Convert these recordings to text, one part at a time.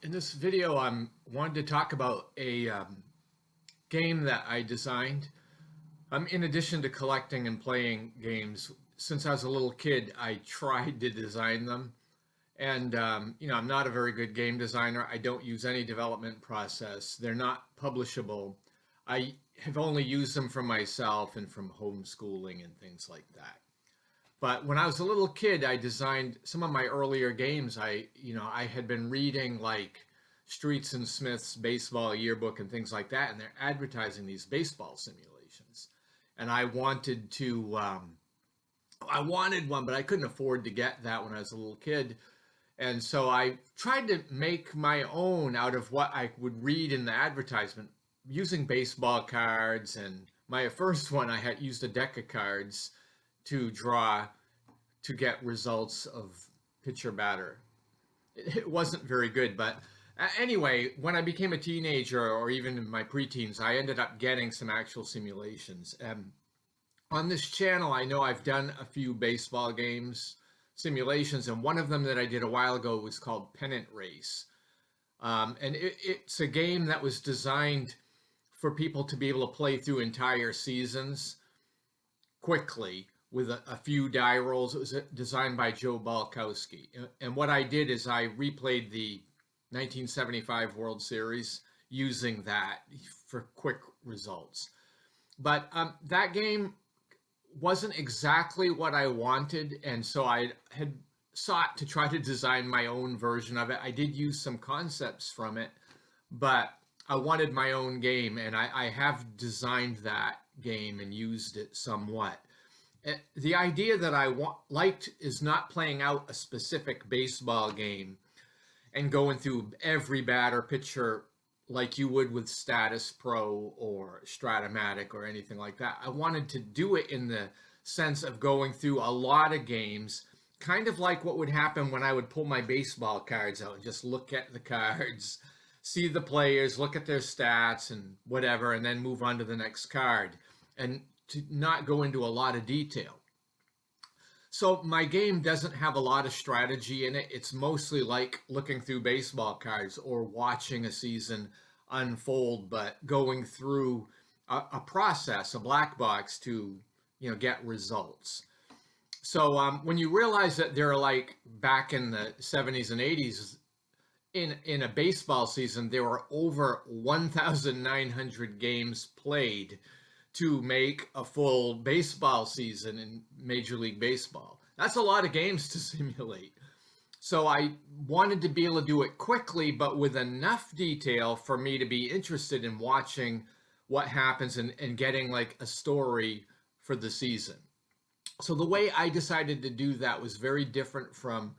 In this video, I'm wanted to talk about a game that I designed. In addition to collecting and playing games, since I was a little kid, I tried to design them. And I'm not a very good game designer. I don't use any development process. They're not publishable. I have only used them for myself and from homeschooling and things like that. But when I was a little kid, I designed some of my earlier games. I had been reading like Streets and Smith's baseball yearbook and things like that, and they're advertising these baseball simulations. And I wanted one, but I couldn't afford to get that when I was a little kid. And so I tried to make my own out of what I would read in the advertisement using baseball cards. And my first one, I had used a deck of cards to draw to get results of pitcher batter. It wasn't very good, but anyway, when I became a teenager or even in my preteens, I ended up getting some actual simulations. On this channel, I know I've done a few baseball games simulations, and one of them that I did a while ago was called Pennant Race. It's a game that was designed for people to be able to play through entire seasons quickly with a few die rolls. It was designed by Joe Balkowski. And what I did is I replayed the 1975 World Series using that for quick results. But that game wasn't exactly what I wanted, and so I had sought to try to design my own version of it. I did use some concepts from it, but I wanted my own game, and I have designed that game and used it somewhat. The idea that I liked is not playing out a specific baseball game and going through every batter pitcher like you would with Status Pro or Stratomatic or anything like that. I wanted to do it in the sense of going through a lot of games, kind of like what would happen when I would pull my baseball cards out and just look at the cards, see the players, look at their stats and whatever, and then move on to the next card, and to not go into a lot of detail. So my game doesn't have a lot of strategy in it. It's mostly like looking through baseball cards or watching a season unfold, but going through a process, a black box to, get results. So when you realize that there are, like, back in the 70s and 80s, in a baseball season, there were over 1,900 games played to make a full baseball season in Major League Baseball. That's a lot of games to simulate. So I wanted to be able to do it quickly, but with enough detail for me to be interested in watching what happens and getting like a story for the season. So the way I decided to do that was very different from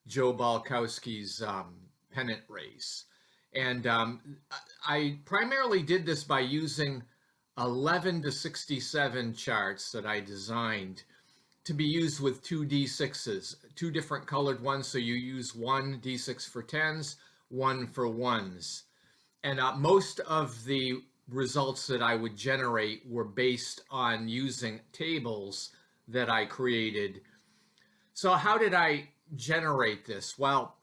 Joe Balkowski's Pennant Race. And I primarily did this by using 11 to 67 charts that I designed to be used with two D6s, two different colored ones. So you use one D6 for tens, one for ones. And most of the results that I would generate were based on using tables that I created. So how did I generate this? Well,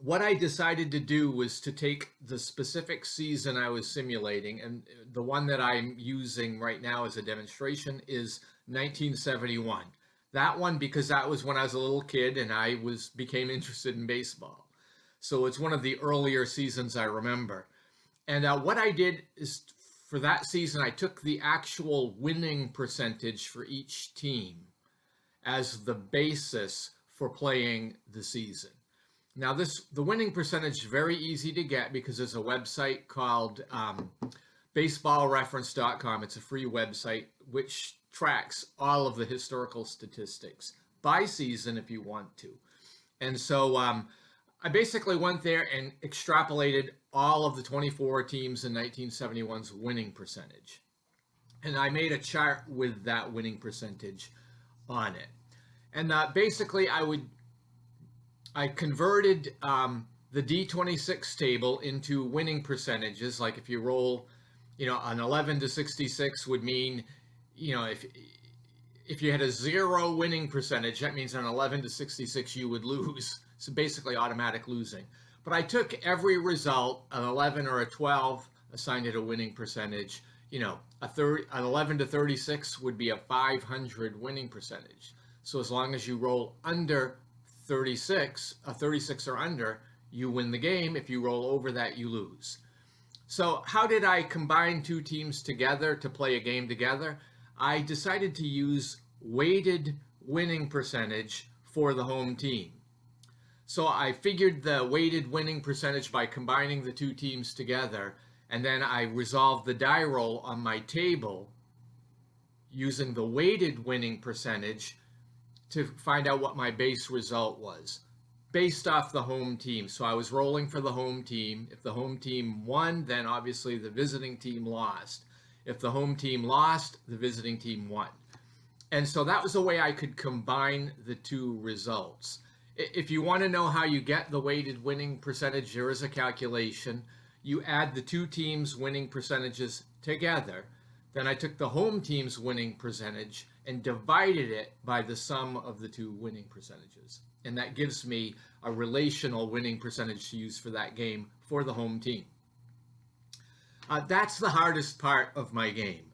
what I decided to do was to take the specific season I was simulating, and the one that I'm using right now as a demonstration is 1971. That one, because that was when I was a little kid and I became interested in baseball. So it's one of the earlier seasons I remember. And what I did is, for that season, I took the actual winning percentage for each team as the basis for playing the season. Now, the winning percentage is very easy to get because there's a website called baseballreference.com. It's a free website which tracks all of the historical statistics by season if you want to. And so I basically went there and extrapolated all of the 24 teams in 1971's winning percentage. And I made a chart with that winning percentage on it. And basically I converted the D26 table into winning percentages. Like if you roll, an 11 to 66 would mean, if you had a 0 winning percentage, that means on 11 to 66 you would lose. So basically automatic losing. But I took every result, an 11 or a 12, assigned it a winning percentage. An 11 to 36 would be a 500 winning percentage. So as long as you roll under 36, a 36 or under, you win the game. If you roll over that, you lose. So how did I combine two teams together to play a game together? I decided to use weighted winning percentage for the home team. So I figured the weighted winning percentage by combining the two teams together, and then I resolved the die roll on my table using the weighted winning percentage to find out what my base result was based off the home team. So I was rolling for the home team. If the home team won, then obviously the visiting team lost. If the home team lost, the visiting team won. And so that was a way I could combine the two results. If you want to know how you get the weighted winning percentage, there is a calculation. You add the two teams' winning percentages together. Then I took the home team's winning percentage and divided it by the sum of the two winning percentages. And that gives me a relational winning percentage to use for that game for the home team. That's the hardest part of my game.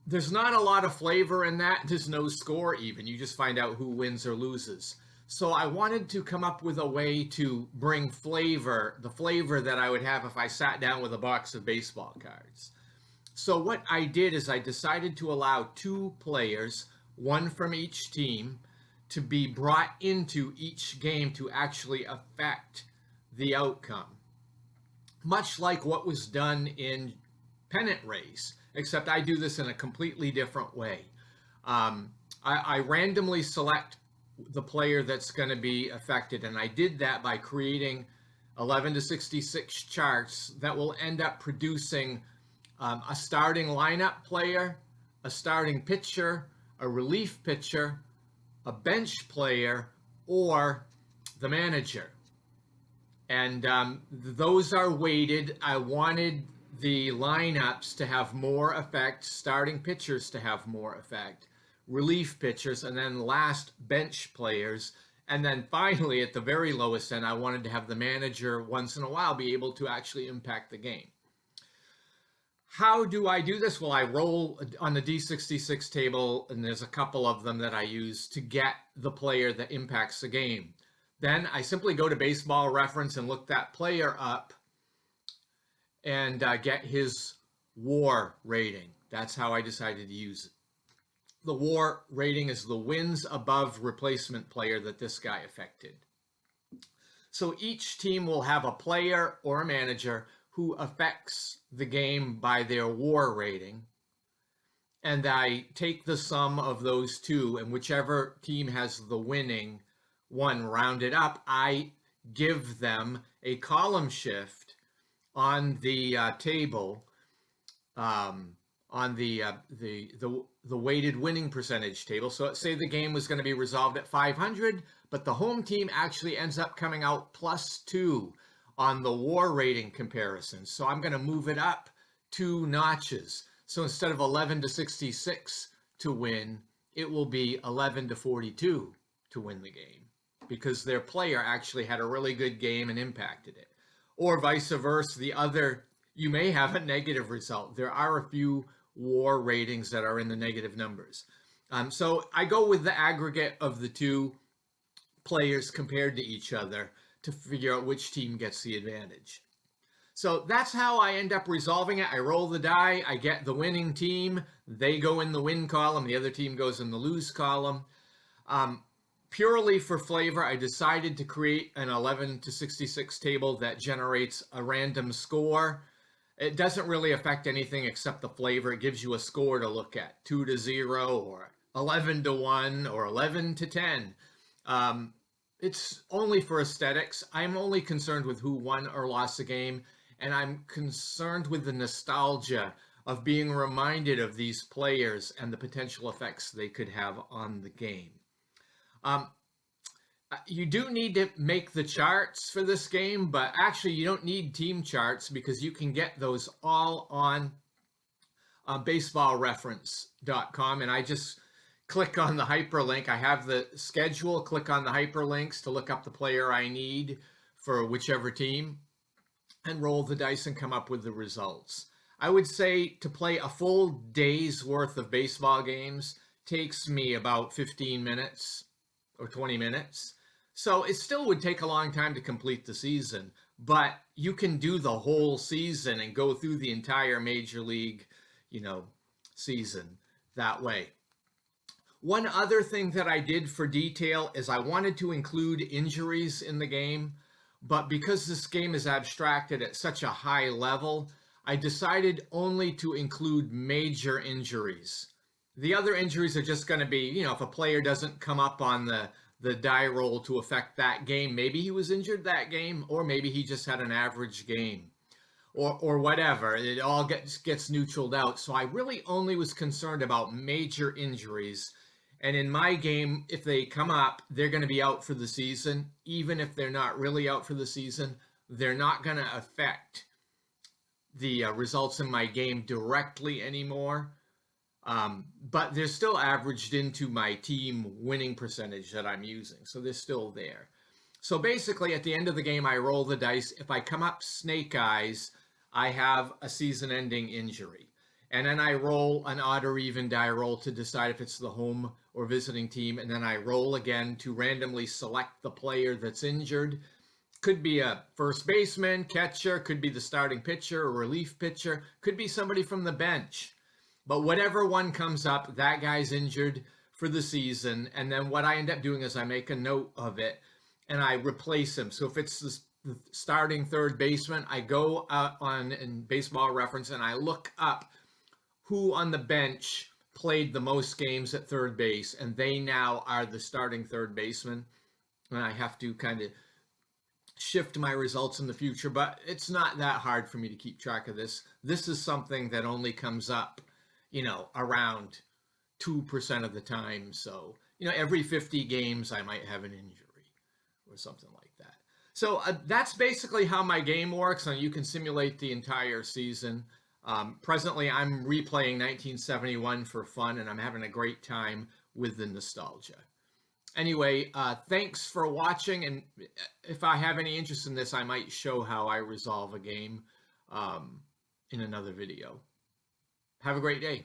There's not a lot of flavor in that. There's no score even. You just find out who wins or loses. So I wanted to come up with a way to bring flavor, the flavor that I would have if I sat down with a box of baseball cards. So what I did is I decided to allow two players, one from each team, to be brought into each game to actually affect the outcome. Much like what was done in Pennant Race, except I do this in a completely different way. I randomly select the player that's going to be affected, and I did that by creating 11 to 66 charts that will end up producing a starting lineup player, a starting pitcher, a relief pitcher, a bench player, or the manager. And those are weighted. I wanted the lineups to have more effect, starting pitchers to have more effect, relief pitchers, and then last bench players. And then finally, at the very lowest end, I wanted to have the manager once in a while be able to actually impact the game. How do I do this? Well, I roll on the D66 table, and there's a couple of them that I use to get the player that impacts the game. Then I simply go to Baseball Reference and look that player up and get his WAR rating. That's how I decided to use it. The WAR rating is the wins above replacement player that this guy affected. So each team will have a player or a manager who affects the game by their WAR rating. And I take the sum of those two, and whichever team has the winning one rounded up, I give them a column shift on the table, on the weighted winning percentage table. So let's say the game was going to be resolved at 500, but the home team actually ends up coming out +2 on the WAR rating comparison. So I'm going to move it up 2 notches. So instead of 11 to 66 to win, it will be 11 to 42 to win the game, because their player actually had a really good game and impacted it. Or vice versa, you may have a negative result. There are a few WAR ratings that are in the negative numbers. So I go with the aggregate of the two players compared to each other to figure out which team gets the advantage. So that's how I end up resolving it. I roll the die, I get the winning team, they go in the win column, the other team goes in the lose column. Purely for flavor, I decided to create an 11 to 66 table that generates a random score. It doesn't really affect anything except the flavor. It gives you a score to look at, 2 to 0 or 11 to 1 or 11 to 10. It's only for aesthetics. I'm only concerned with who won or lost the game, and I'm concerned with the nostalgia of being reminded of these players and the potential effects they could have on the game. You do need to make the charts for this game, but actually you don't need team charts because you can get those all on baseballreference.com, and I just click on the hyperlink. I have the schedule, click on the hyperlinks to look up the player I need for whichever team and roll the dice and come up with the results. I would say to play a full day's worth of baseball games takes me about 15 minutes or 20 minutes. So it still would take a long time to complete the season, but you can do the whole season and go through the entire major league, season that way. One other thing that I did for detail is I wanted to include injuries in the game, but because this game is abstracted at such a high level, I decided only to include major injuries. The other injuries are just going to be, if a player doesn't come up on the die roll to affect that game, maybe he was injured that game, or maybe he just had an average game, or whatever. It all gets neutraled out. So I really only was concerned about major injuries. And in my game, if they come up, they're going to be out for the season. Even if they're not really out for the season, they're not going to affect the results in my game directly anymore. But they're still averaged into my team winning percentage that I'm using. So they're still there. So basically, at the end of the game, I roll the dice. If I come up snake eyes, I have a season-ending injury. And then I roll an odd or even die roll to decide if it's the home or visiting team. And then I roll again to randomly select the player that's injured. Could be a first baseman, catcher, could be the starting pitcher or relief pitcher, could be somebody from the bench. But whatever one comes up, that guy's injured for the season. And then what I end up doing is I make a note of it and I replace him. So if it's the starting third baseman, I go on in Baseball Reference and I look up who on the bench played the most games at third base, and they now are the starting third baseman. And I have to kind of shift my results in the future, but it's not that hard for me to keep track of this. This is something that only comes up, around 2% of the time. So, every 50 games, I might have an injury or something like that. So that's basically how my game works, and you can simulate the entire season. Presently, I'm replaying 1971 for fun, and I'm having a great time with the nostalgia. Anyway, thanks for watching, and if I have any interest in this, I might show how I resolve a game in another video. Have a great day.